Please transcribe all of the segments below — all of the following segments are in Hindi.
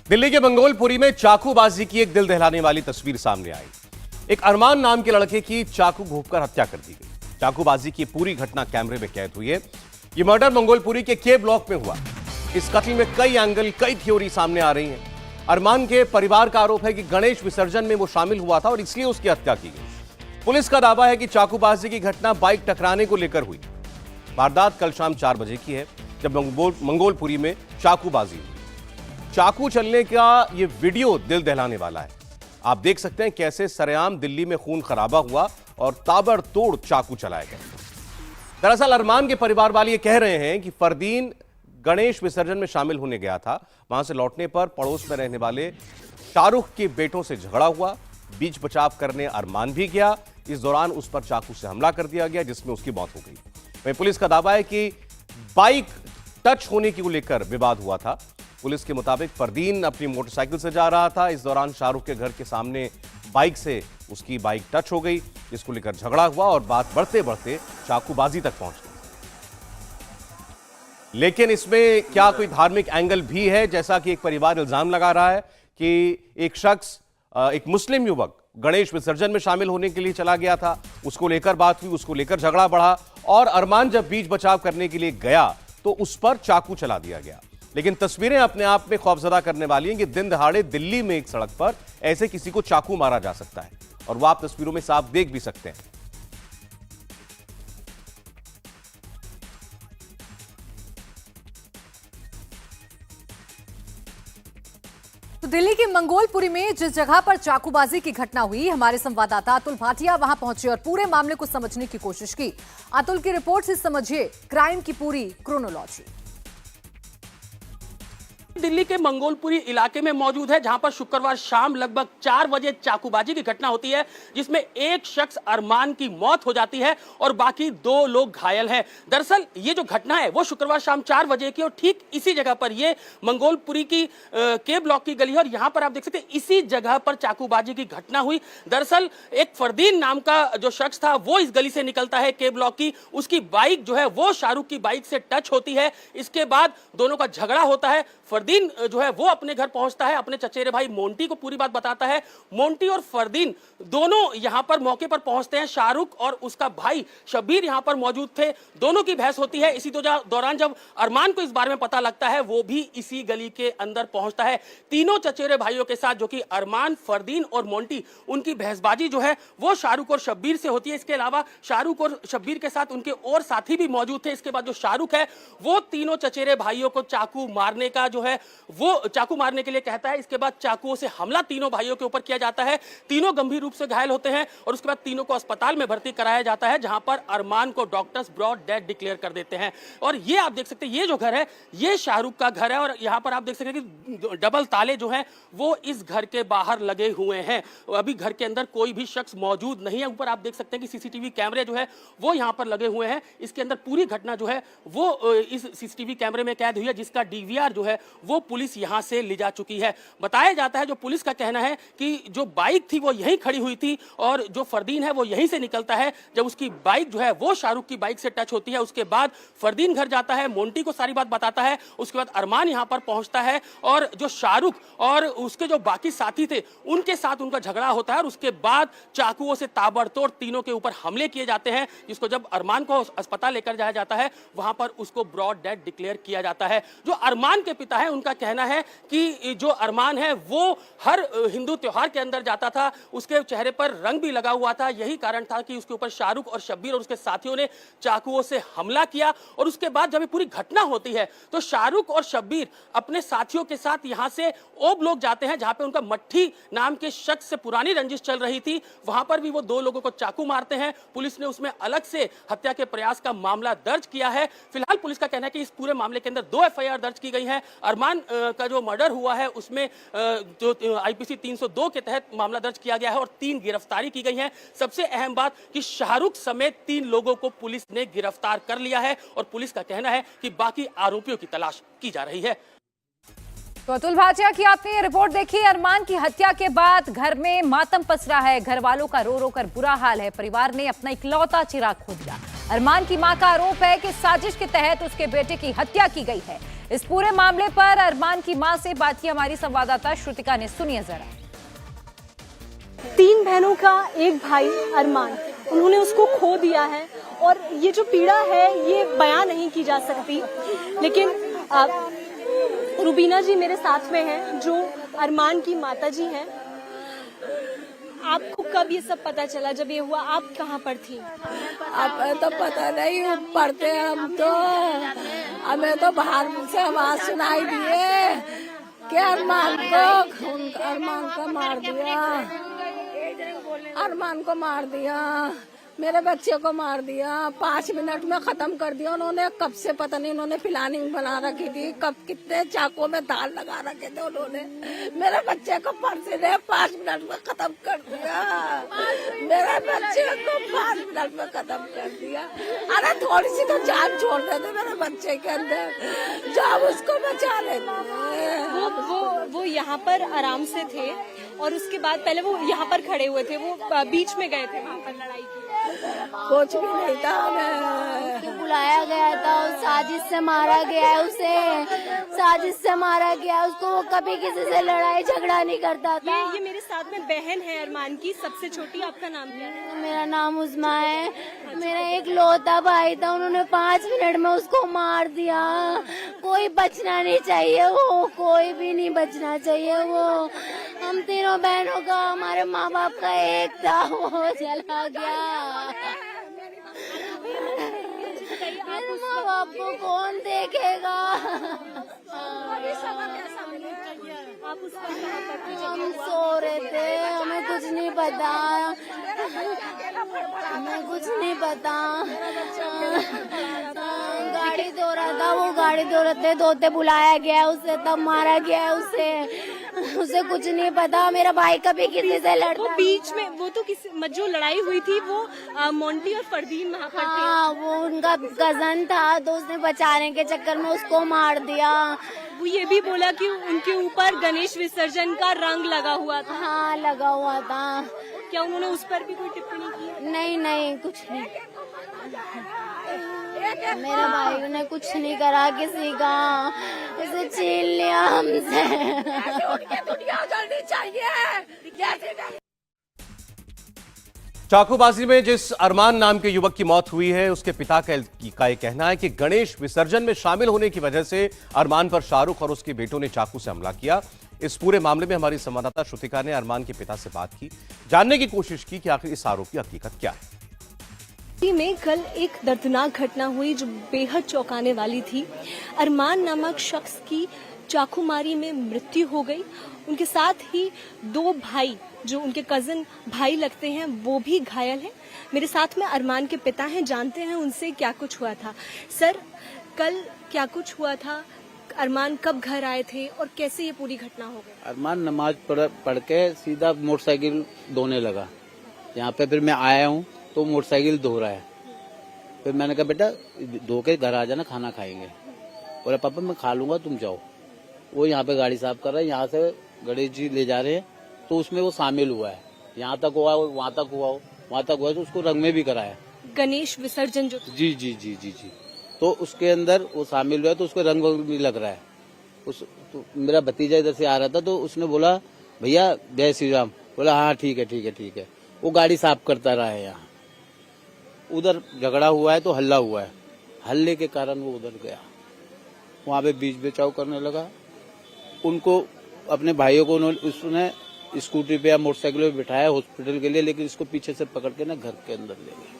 दिल्ली के मंगोलपुरी में चाकूबाजी की एक दिल दहलाने वाली तस्वीर सामने आई। एक अरमान नाम के लड़के की चाकू घोंपकर हत्या कर दी गई। चाकूबाजी की पूरी घटना कैमरे में कैद हुई है। यह मर्डर मंगोलपुरी के के ब्लॉक में हुआ। इस कत्ल में कई एंगल, कई थ्योरी सामने आ रही हैं। अरमान के परिवार का आरोप है कि गणेश विसर्जन में वो शामिल हुआ था और इसलिए उसकी हत्या की गई। पुलिस का दावा है कि चाकूबाजी की घटना बाइक टकराने को लेकर हुई। वारदात कल शाम 4 बजे की है, जब मंगोलपुरी में चाकूबाजी हुई। चाकू चलने का यह वीडियो दिल दहलाने वाला है। आप देख सकते हैं कैसे सरेआम दिल्ली में खून खराबा हुआ और ताबड़तोड़ चाकू चलाए गए। दरअसल अरमान के परिवार वाले ये कह रहे हैं कि फरदीन गणेश विसर्जन में शामिल होने गया था। वहां से लौटने पर पड़ोस में रहने वाले शाहरुख के बेटों से झगड़ा हुआ। बीच बचाव करने अरमान भी गया। इस दौरान उस पर चाकू से हमला कर दिया गया, जिसमें उसकी मौत हो गई। वहीं पुलिस का दावा है कि बाइक टच होने को लेकर विवाद हुआ था। पुलिस के मुताबिक फरदीन अपनी मोटरसाइकिल से जा रहा था। इस दौरान शाहरुख के घर के सामने बाइक से उसकी बाइक टच हो गई, जिसको लेकर झगड़ा हुआ और बात बढ़ते बढ़ते चाकूबाजी तक पहुंच गई। लेकिन इसमें क्या कोई धार्मिक एंगल भी है? जैसा कि एक परिवार इल्जाम लगा रहा है कि एक शख्स, एक मुस्लिम युवक गणेश विसर्जन में शामिल होने के लिए चला गया था। उसको लेकर बात हुई, उसको लेकर झगड़ा बढ़ा और अरमान जब बीच बचाव करने के लिए गया तो उस पर चाकू चला दिया गया। लेकिन तस्वीरें अपने आप में खौफजदा करने वाली हैं कि दिन दहाड़े दिल्ली में एक सड़क पर ऐसे किसी को चाकू मारा जा सकता है, और वो आप तस्वीरों में साफ देख भी सकते हैं। तो दिल्ली के मंगोलपुरी में जिस जगह पर चाकूबाजी की घटना हुई, हमारे संवाददाता अतुल भाटिया वहां पहुंचे और पूरे मामले को समझने की कोशिश की। अतुल की रिपोर्ट से समझिए क्राइम की पूरी क्रोनोलॉजी। दिल्ली के मंगोलपुरी इलाके में मौजूद है, जहां पर शुक्रवार शाम लगभग 4 बजे चाकूबाजी की घटना होती है, जिसमें एक शख्स अरमान की मौत हो जाती है और बाकी 2 लोग घायल हैं। दरअसल ये जो घटना है वो शुक्रवार शाम 4 बजे की और ठीक इसी जगह पर ये मंगोलपुरी की के ब्लॉक की गली है और यहां पर आप देख सकते हैं इसी जगह पर चाकूबाजी की घटना हुई। दरअसल एक फरदीन नाम का जो शख्स था वो इस गली से निकलता है के ब्लॉक की। उसकी बाइक जो है वो शाहरुख की बाइक से टच होती है। इसके बाद दोनों का झगड़ा होता है। फरदीन जो है वो अपने घर पहुंचता है, अपने चचेरे भाई मोंटी को पूरी बात बताता है। मोंटी और फरदीन दोनों यहां पर मौके पर पहुंचते हैं। शाहरुख और उसका भाई शब्बीर यहां पर मौजूद थे। दोनों की बहस होती है। इसी दौरान जब अरमान को इस बारे में पता लगता है, वो भी इसी गली के अंदर पहुंचता है। तीनों चचेरे भाइयों के साथ, जो कि अरमान, फरदीन और मोंटी, उनकी बहसबाजी जो है वो शाहरुख और शब्बीर से होती है। इसके अलावा शाहरुख और शब्बीर के साथ उनके और साथी भी मौजूद थे। इसके बाद जो शाहरुख है वो तीनों चचेरे भाइयों को चाकू मारने का जो है वो चाकू मारने के लिए कहता है। इसके बाद चाकुओं से हमला तीनों भाइयों के ऊपर किया जाता है। तीनों गंभीर रूप से घायल होते हैं और उसके बाद तीनों को अस्पताल में भर्ती कराया जाता है, जहां पर अरमान को डॉक्टर्स ब्रॉड डेड डिक्लेयर कर देते हैं। और ये आप देख सकते हैं, ये जो घर है ये शाहरुख का घर है और यहां पर आप देख सकते हैं कि डबल ताले जो हैं वो इस घर के बाहर लगे हुए हैं। अभी घर के अंदर कोई भी शख्स मौजूद नहीं है। ऊपर आप देख सकते हैं कि सीसीटीवी कैमरे जो है वो यहां पर लगे हुए हैं। इसके अंदर पूरी घटना जो है वो इस सीसीटीवी कैमरे में कैद हुई है, जिसका डीवीआर जो है वो पुलिस यहां से ले जा चुकी है। बताया जाता है, जो पुलिस का कहना है कि जो बाइक थी वो यहीं खड़ी हुई थी और जो फरदीन है वो यहीं से निकलता है। जब उसकी बाइक जो है वो शाहरुख की बाइक से टच होती है, उसके बाद फरदीन घर जाता है, मोंटी को सारी बात बताता है। उसके बाद अरमान यहां पर पहुंचता है और जो शाहरुख और उसके जो बाकी साथी थे उनके साथ उनका झगड़ा होता है और उसके बाद चाकुओं से ताबड़तोड़ तीनों के ऊपर हमले किए जाते हैं, जिसको जब अरमान को अस्पताल लेकर जाया जाता है वहां पर उसको ब्रॉड डेड डिक्लेयर किया जाता है। जो अरमान के पिता है उनका कहना है कि जो अरमान है वो हर हिंदू त्योहार के अंदर जाता था, उसके चेहरे पर रंग भी लगा हुआ था। यही कारण था कि उसके ऊपर शाहरुख और शब्बीर और उसके साथियों ने चाकुओं से हमला किया। और उसके बाद जब ये पूरी घटना होती है तो शाहरुख और शब्बीर अपने साथियों के साथ यहां से ओब लोग जाते हैं, जहां पे उनका मट्ठी नाम के शख्स से पुरानी रंजिश चल रही थी। वहां पर भी वो 2 लोगों को चाकू मारते हैं। पुलिस ने उसमें अलग से हत्या के प्रयास का मामला दर्ज किया है। फिलहाल पुलिस का कहना है कि इस पूरे मामले के अंदर 2 एफआईआर दर्ज की गई है। अरमान का जो मर्डर हुआ है उसमें जो आईपीसी 302 के तहत मामला दर्ज किया गया है और 3 गिरफ्तारी की गई है। सबसे अहम बात कि शाहरुख समेत 3 लोगों को पुलिस ने गिरफ्तार कर लिया है और पुलिस का कहना है कि बाकी आरोपियों की तलाश की जा रही है। तो अतुल भाटिया की आपने ये रिपोर्ट देखी। अरमान की हत्या के बाद घर में मातम पसरा है। घर वालों का रो रो कर बुरा हाल है। परिवार ने अपना इकलौता चिराग खो दिया। अरमान की मां का आरोप है कि साजिश के तहत उसके बेटे की हत्या की गई है। इस पूरे मामले पर अरमान की मां से बात की हमारी संवाददाता श्रुतिका ने। सुनिए जरा। 3 बहनों का एक भाई अरमान, उन्होंने उसको खो दिया है और ये जो पीड़ा है ये बयां नहीं की जा सकती। लेकिन रुबीना जी मेरे साथ में हैं जो अरमान की माता जी हैं। आपको कब ये सब पता चला? जब ये हुआ आप कहाँ पर थी? अब तो पता नहीं पढ़ते हम तो, हमें तो बाहर से आवाज सुनाई दिए कि अरमान को मार दिया, अरमान को मार दिया, मेरे बच्चे को मार दिया। 5 मिनट में खत्म कर दिया उन्होंने। कब से पता नहीं उन्होंने प्लानिंग बना रखी थी, कब कितने चाकुओं में धार लगा रखे थे उन्होंने। मेरे बच्चे को परसे ने 5 मिनट में खत्म कर दिया, मेरे बच्चे को 5 मिनट में खत्म कर दिया। अरे थोड़ी सी तो जान छोड़ देते मेरे बच्चे के अंदर, जब उसको बचा लेते। वो यहाँ पर आराम से थे और उसके बाद पहले वो यहाँ पर खड़े हुए थे, वो बीच में गए थे वहाँ पर लड़ाई की। कुछ भी नहीं था, हमें बुलाया गया था, उस साजिश से मारा गया है उसे, साजिश से मारा गया उसको। वो कभी किसी से लड़ाई झगड़ा नहीं करता था। ये मेरे साथ में बहन है अरमान की, सबसे छोटी। आपका नाम क्या है? मेरा नाम उस्मा है। मेरा एक लौता भाई था, उन्होंने 5 मिनट में उसको मार दिया। कोई बचना नहीं चाहिए, वो कोई भी नहीं बचना चाहिए। वो हम तीनों बहनों का, हमारे माँ बाप का एक था, वो चला गया। मेरे माँ बाप को कौन देखेगा? हम सो रहे थे, हमें कुछ नहीं पता, हमें कुछ नहीं पता। गाड़ी धो रहा था, वो गाड़ी धो रहे थे, धोते बुलाया गया उसे, तब मारा गया उसे कुछ नहीं पता। मेरा भाई कभी किसी से लड़ता। वो बीच में वो तो किसी जो लड़ाई हुई थी वो मोंटी और फरदीन वहाँ पर थे। हाँ, वो उनका कजन था, तो उसने बचाने के चक्कर में उसको मार दिया। वो ये भी बोला कि उनके ऊपर गणेश विसर्जन का रंग लगा हुआ था। हाँ, लगा हुआ था। क्या उन्होंने उस पर भी कोई टिप्पणी की? नहीं, कुछ नहीं। मेरे भाई ने कुछ नहीं करा किसी का, उसे छीन लिया हमसे। चाकूबाजी में जिस अरमान नाम के युवक की मौत हुई है, उसके पिता का ये कहना है कि गणेश विसर्जन में शामिल होने की वजह से अरमान पर शाहरुख और उसके बेटों ने चाकू से हमला किया। इस पूरे मामले में हमारी संवाददाता श्रुतिका ने अरमान के पिता से बात की, जानने की कोशिश की कि आखिर इस आरोप की हकीकत क्या है। में कल एक दर्दनाक घटना हुई जो बेहद चौंकाने वाली थी। अरमान नामक शख्स की चाकूमारी में मृत्यु हो गई। उनके साथ ही 2 भाई जो उनके कजन भाई लगते हैं वो भी घायल हैं। मेरे साथ में अरमान के पिता हैं, जानते हैं उनसे क्या कुछ हुआ था। सर, कल क्या कुछ हुआ था? अरमान कब घर आए थे और कैसे ये पूरी घटना हो गई? अरमान नमाज पढ़ के सीधा मोटरसाइकिल धोने लगा। यहाँ पे फिर मैं आया हूँ तो मोटरसाइकिल धो रहा है। फिर मैंने कहा बेटा धो के घर आ जाना, खाना खाएंगे। बोला पापा मैं खा लूंगा, तुम जाओ। वो यहाँ पे गाड़ी साफ कर रहा है, यहाँ से गणेश जी ले जा रहे हैं, तो उसमें वो शामिल हुआ है। यहाँ तक हुआ, वहाँ तक हुआ, वहाँ तक हुआ, तो उसको रंग में भी कराया। गणेश विसर्जन जो जी जी जी जी जी तो उसके अंदर वो शामिल हुआ है, तो उसको रंग भी लग रहा है। तो मेरा भतीजा इधर से आ रहा था, तो उसने बोला भैया जय श्री राम। बोला हाँ ठीक है ठीक है ठीक है। वो गाड़ी साफ करता रहा है। यहाँ उधर झगड़ा हुआ है तो हल्ला हुआ है, हल्ले के कारण वो उधर गया, वहाँ पे बीच बचाव करने लगा। उनको अपने भाइयों को उसने स्कूटी पे या मोटरसाइकिल पे बिठाया हॉस्पिटल के लिए, लेकिन इसको पीछे से पकड़ के ना घर के अंदर ले गए,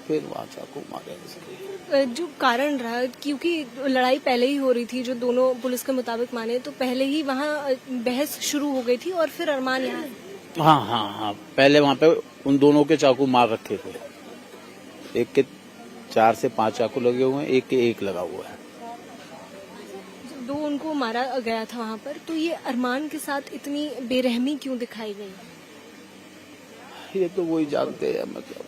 फिर वहाँ चाकू मारे इसके। जो कारण रहा, क्योंकि लड़ाई पहले ही हो रही थी, जो दोनों पुलिस के मुताबिक माने तो पहले ही वहाँ बहस शुरू हो गई थी और फिर अरमान यहाँ। हाँ, पहले वहाँ पे उन दोनों के चाकू मार रखे थे। एक के 4 से 5 चाकू लगे हुए हैं, एक के 1 लगा हुआ है। 2 उनको मारा गया था वहाँ पर, तो ये अरमान के साथ इतनी बेरहमी क्यों दिखाई गई? ये तो वही जानते हैं। मतलब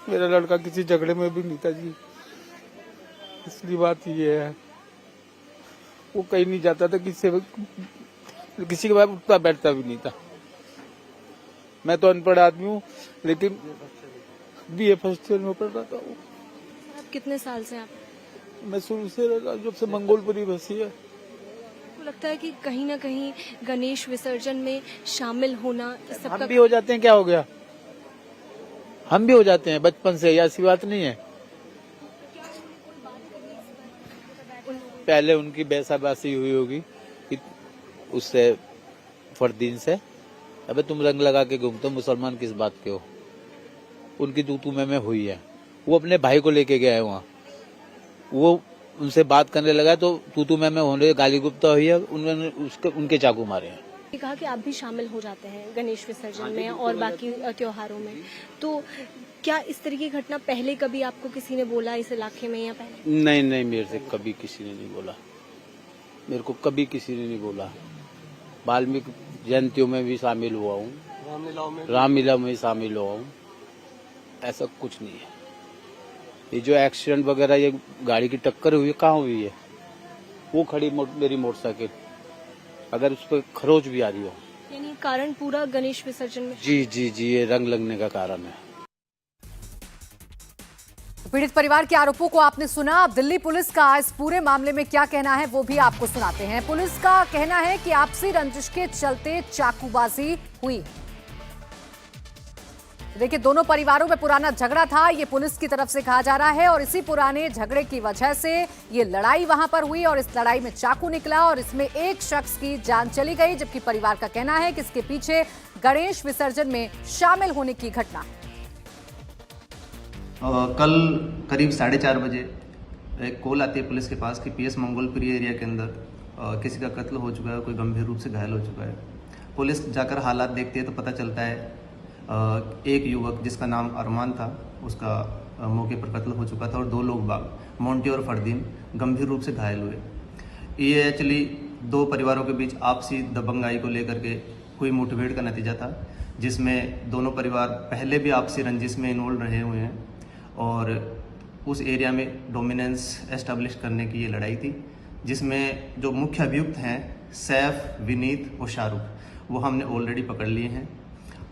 मेरा लड़का किसी झगड़े में भी नहीं था जी, इसलिए बात ये है। वो कहीं नहीं जाता था, किसी के बाद उठता बैठता भी नहीं था। मैं तो अनपढ़ आदमी हूँ, लेकिन BA फर्स्ट ईयर में पढ़ रहा था। वो आप कितने साल से? आप मैं शुरू से जब से मंगोलपुरी बसी है। आपको लगता है कि कहीं ना कहीं गणेश विसर्जन में शामिल होना इस सबका हम भी हो जाते हैं, क्या हो गया, हम भी हो जाते हैं बचपन से, ऐसी बात नहीं है। पहले उनकी बैसाबासी हुई होगी कि उससे फरदीन से, अबे तुम रंग लगा के घूमते हो, मुसलमान किस बात के हो। उनकी तू में हुई है, वो अपने भाई को लेके गया है वहाँ, वो उनसे बात करने लगा तो तू में होने गाली गुप्ता हुई है, उन्होंने उनके चाकू मारे हैं। ये कहा कि आप भी शामिल हो जाते हैं गणेश विसर्जन में और बाकी त्योहारों में, तो क्या इस तरह की घटना पहले कभी आपको किसी ने बोला इस इलाके में या पहले? नहीं, मेरे से कभी किसी ने नहीं बोला, मेरे को कभी किसी ने नहीं बोला। वाल्मीकि जयंतियों में भी शामिल हुआ हूँ, रामलीला में भी शामिल हुआ हूँ, ऐसा कुछ नहीं है। ये जो एक्सीडेंट वगैरह, ये गाड़ी की टक्कर हुई है, कहाँ हुई है? वो खड़ी मेरी मोटरसाइकिल, अगर उस पर खरोच भी आ रही हो। यानी कारण पूरा गणेश विसर्जन में? जी, ये रंग लगने का कारण है। पीड़ित परिवार के आरोपों को आपने सुना। अब दिल्ली पुलिस का इस पूरे मामले में क्या कहना है वो भी आपको सुनाते हैं। पुलिस का कहना है कि आपसी रंजिश के चलते चाकूबाजी हुई। देखिए, दोनों परिवारों में पुराना झगड़ा था, ये पुलिस की तरफ से कहा जा रहा है, और इसी पुराने झगड़े की वजह से ये लड़ाई वहां पर हुई और इस लड़ाई में चाकू निकला और इसमें एक शख्स की जान चली गई, जबकि परिवार का कहना है कि इसके पीछे गणेश विसर्जन में शामिल होने की घटना है। कल करीब 4:30 बजे एक कॉल आती है पुलिस के पास कि पीएस मंगोलपुरी एरिया के अंदर किसी का कत्ल हो चुका है, कोई गंभीर रूप से घायल हो चुका है। पुलिस जाकर हालात देखती है तो पता चलता है एक युवक जिसका नाम अरमान था, उसका मौके पर कत्ल हो चुका था और 2 लोग बाग मोंटी और फरदीन गंभीर रूप से घायल हुए। ये एक्चुअली 2 परिवारों के बीच आपसी दबंगाई को लेकर के हुई मुठभेड़ का नतीजा था, जिसमें दोनों परिवार पहले भी आपसी रंजिश में इन्वॉल्व रहे हुए हैं और उस एरिया में डोमिनेंस एस्टेब्लिश करने की ये लड़ाई थी, जिसमें जो मुख्य अभियुक्त हैं सैफ, विनीत और शाहरुख, वो हमने ऑलरेडी पकड़ लिए हैं।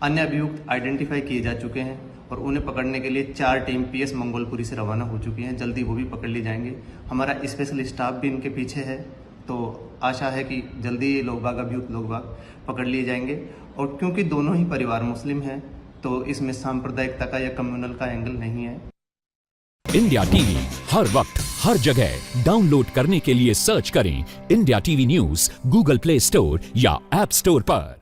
अन्य अभियुक्त आइडेंटिफाई किए जा चुके हैं और उन्हें पकड़ने के लिए 4 टीम पीएस मंगोलपुरी से रवाना हो चुकी हैं। जल्दी वो भी पकड़ लिए जाएंगे। हमारा स्पेशल स्टाफ भी इनके पीछे है, तो आशा है कि जल्दी ये लोग बाग, अभियुक्त लोग बाग पकड़ लिए जाएंगे। और क्योंकि दोनों ही परिवार मुस्लिम हैं तो इसमें सांप्रदायिकता का या कम्युनल का एंगल नहीं है। इंडिया टीवी हर वक्त हर जगह डाउनलोड करने के लिए सर्च करें India TV news Google play store या ऐप स्टोर पर।